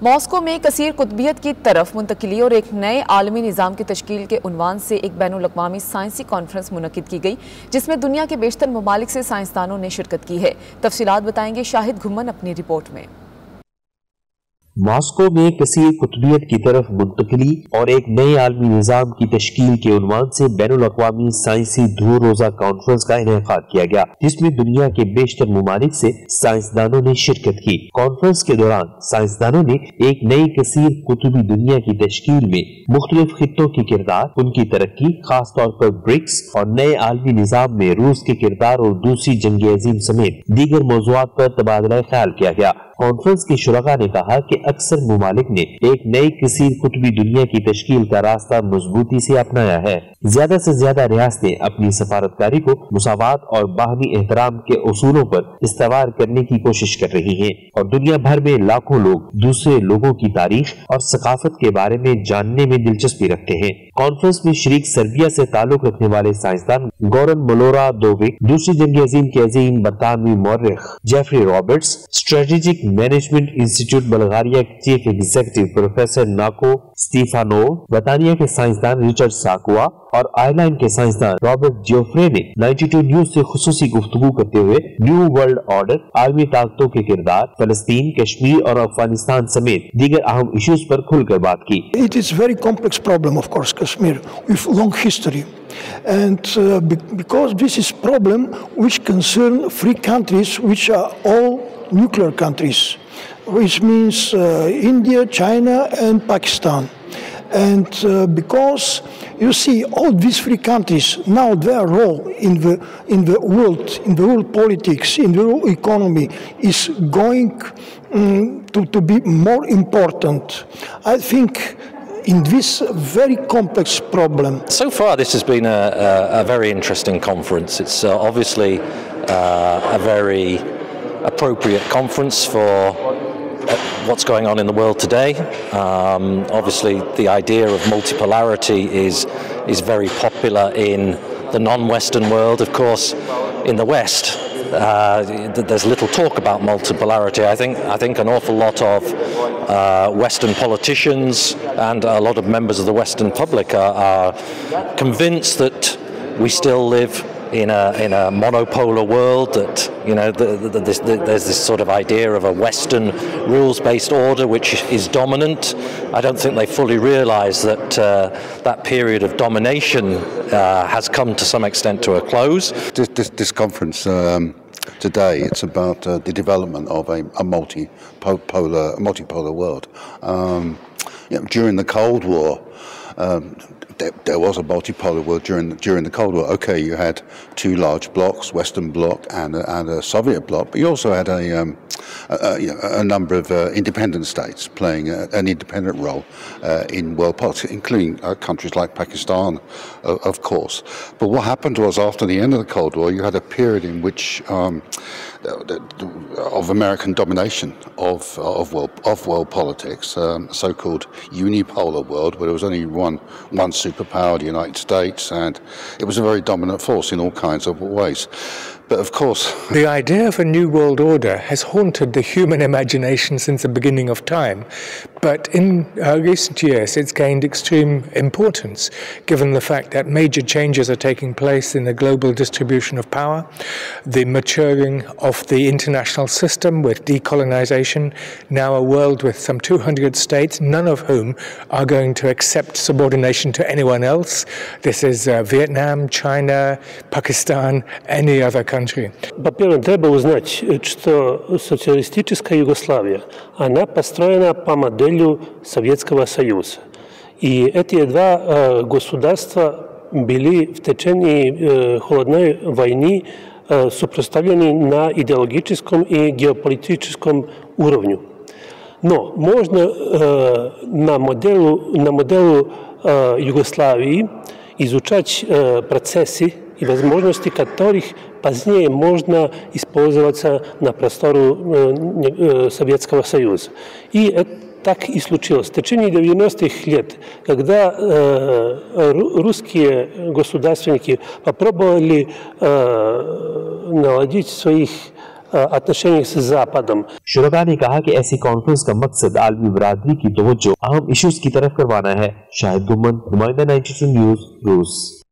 Moscow में कसीर कुतबियत की तरफ मुंतकिली और एक नए आलमी निज़ाम की तश्कील के उन्वान से एक बैनुल-अक़वामी साइंसी कॉन्फ्रेंस मुनक़िद की गई, जिसमें दुनिया के बेशतर ममालिक से साइंसदानों ने शिरकत की है। तफसीलात बताएंगे शाहिद घुम्मन अपनी रिपोर्ट में। मॉस्को में कसीर कुतबियत की तरफ मुंतकिली और एक नए आलमी निज़ाम की तश्कील के उन्वान से बैनुल-अक़वामी साइंसी दो रोज़ा कॉन्फ्रेंस का इनेकाद किया गया, जिसमें दुनिया के बेशतर ममालिक से साइंसदानों ने शिरकत की। कॉन्फ्रेंस के दौरान साइंसदानों ने एक नई कसीर कुतुबी दुनिया की तश्कील में मुख्तलिफ खित्तों की किरदार, उनकी तरक्की, खास तौर पर ब्रिक्स और नए आलमी निज़ाम में रूस के किरदार और दूसरी जंग अजीम समेत दीगर मौज़ूआत पर तबादला ख्याल किया गया। कॉन्फ्रेंस के शुरका ने कहा कि अक्सर मुमालिक ने एक नई कसीर कुतुबी दुनिया की तश्कील का रास्ता मजबूती से अपनाया है। ज्यादा से ज्यादा रियासतें अपनी सफारतकारी को मुसावात और बाहमी एहतराम के उसूलों पर इस्तवार करने की कोशिश कर रही हैं और दुनिया भर में लाखों लोग दूसरे लोगों की तारीख और सकाफत के बारे में जानने में दिलचस्पी रखते हैं। कॉन्फ्रेंस में शरीक सर्बिया से ताल्लुक रखने वाले साइंसदान गॉरन मोलोरादोविक, दूसरी जंग अजीम के अजीम बरतानवी मौर्रिख Geoffrey Roberts, Strategic Management Institute Bulgaria के chief executive professor Nako Stefanov, बर्तानिया के साइंसदान रिचर्ड साकुआ और आयरलैंड के साइंसदान रॉबर्ट जियोफ्रे ने 92 न्यूज से खुसूसी गुफ्तगू करते हुए न्यू वर्ल्ड ऑर्डर, आलमी ताकतों के किरदार, फलस्तीन, कश्मीर और अफगानिस्तान समेत दीगर अहम इश्यूज पर खुलकर बात की। It is very complex problem, of course, Kashmir, with long history. And because this is problem which concern three countries which are all nuclear countries, which means India, China and Pakistan. And because you see all these three countries now, their role in the world politics, in the world economy is going to be more important. I think in this very complex problem. So far this has been a very interesting conference. It's obviously a very appropriate conference for what's going on in the world today. Obviously the idea of multipolarity is very popular in the non-Western world. Of course, in the West, there's little talk about multipolarity. I think an awful lot of Western politicians and a lot of members of the Western public are convinced that we still live in a monopolar world, that there's this sort of idea of a Western rules-based order which is dominant. I don't think they fully realise that that period of domination has come to some extent to a close. This conference today, it's about the development of a multipolar world. During the Cold War, there was a multipolar world during the Cold War. Okay, you had two large blocks, Western Bloc and a Soviet bloc, but you also had a number of independent states playing an independent role in world politics, including countries like Pakistan, of course. But what happened was, after the end of the Cold War, you had a period in which of American domination of world politics, so-called unipolar world, where there was only one superpower, the United States, and it was a very dominant force in all kinds of ways. But of course, the idea of a new world order has haunted the human imagination since the beginning of time. But in recent years, it's gained extreme importance, given the fact that major changes are taking place in the global distribution of power, the maturing of the international system with decolonization, now a world with some 200 states, none of whom are going to accept subordination to anyone else. This is Vietnam, China, Pakistan, any other country. Во-первых, треба узнать, что социалистическая Югославия, она построена по модели Советского Союза. И эти два государства были в течение холодной войны сопоставлены на идеологическом и геополитическом уровне. Но можно на моделу Югославии изучать процессы и возможности которых позднее можно использоваться на простору Советского Союза. И так и случилось. В течение 90-х лет, когда русские государственники попробовали наладить своих отношениях с Западом. शुरका ने कहा कि ऐसी conference का मकसद आलमी बरादरी की तवज्जो अहम इश्यूज की तरफ करवाना है। शाहिद गुम्मन, नुमाइंदा 92 न्यूज़, रूस।